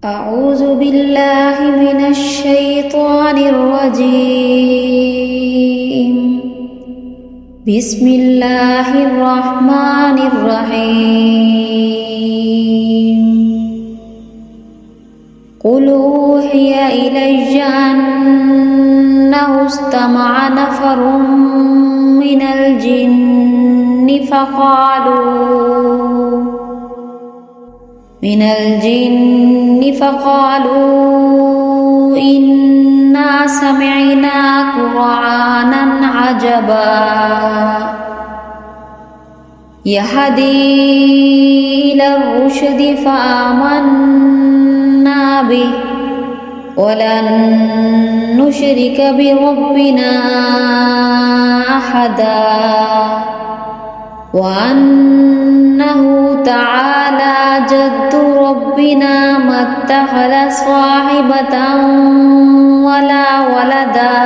أعوذ بالله من الشيطان الرجيم. بسم الله الرحمن الرحيم. قل أوحي إلي أنه استمع نفر من الجن فقالوا إنا سمعنا قرآنا عجبا يهدي إلى الرشد فآمنا به ولن نشرك بربنا أحدا وأنه تعالى جد ربنا ما اتخذ صاحبة ولا ولدا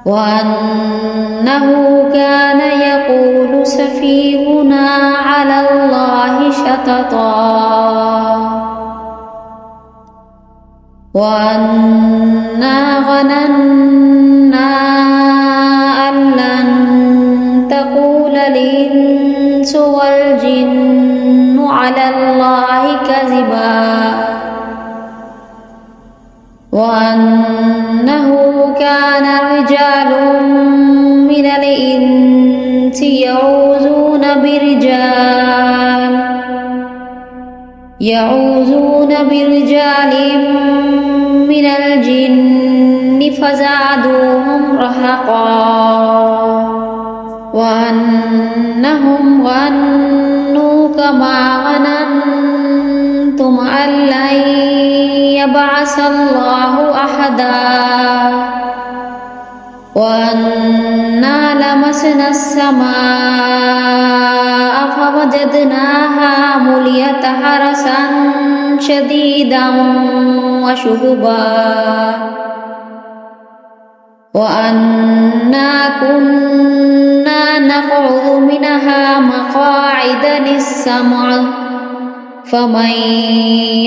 وأنه كان يقول سفيهنا على الله شططا وأنا ظننا أن لن تقول الإنس والجن على الله كذبا وأنه كان رجال من الإنس يعوذون برجال من الجن فزادوهم رهقا وأنهم ظنوا كما ظننتم أن لن يبعث الله أحدا وأنا لمسنا السماء فوجدناها مليت حرسا شديدا وشهبا وأنا كنا نقعد منها مقاعد للسمع فمن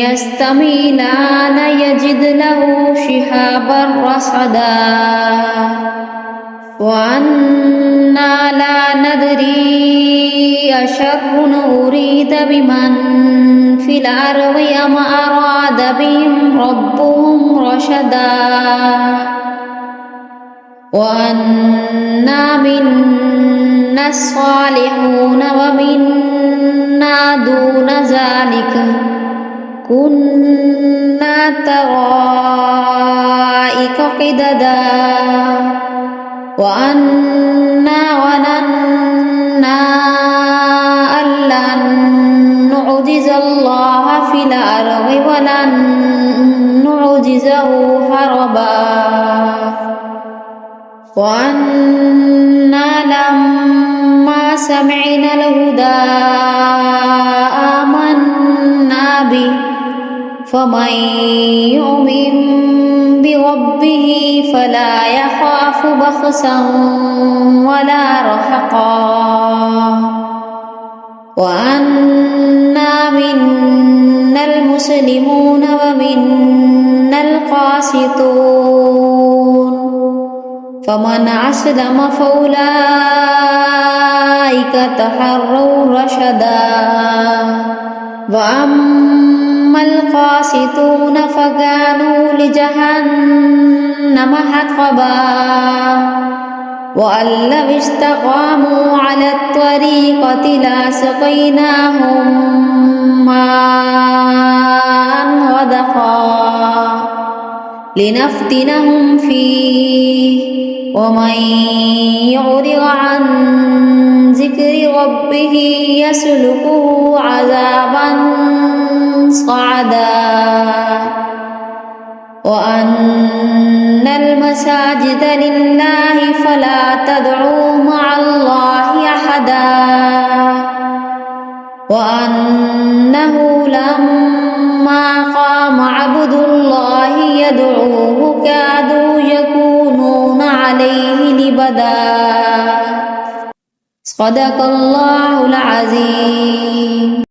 يستمع الآن يجد له شهابا رصدا وأنا لا ندري أشر أريد بمن في الأرض أم أراد بهم ربهم رشدا وأنا منا الصالحون ومنا دون ذلك كنا طرائق قددا وأنا ظننا أن لن نعجز الله في الأرض ولن نعجزه هربا وأنا لما سمعنا الهدى آمنا به فمن يؤمن بربه فلا يخاف بخسا ولا رهقا وأنا منا المسلمون ومنا القاسطون فمن أسلم فأولئك تحروا رشدا وأما القاسطون فكانوا لجهنم حطبا وأن لو استقاموا على الطريقة لأسقيناهم ماء غدقا لنفتنهم فيه ومن يعرض عن ذكر ربه يسلكه عذابا صعدا وأن المساجد لله فلا تدعوا مع الله أحدا وأنه لما قام عبد الله يدعوه كادوا يكونون عليه لبدا صدق الله العظيم.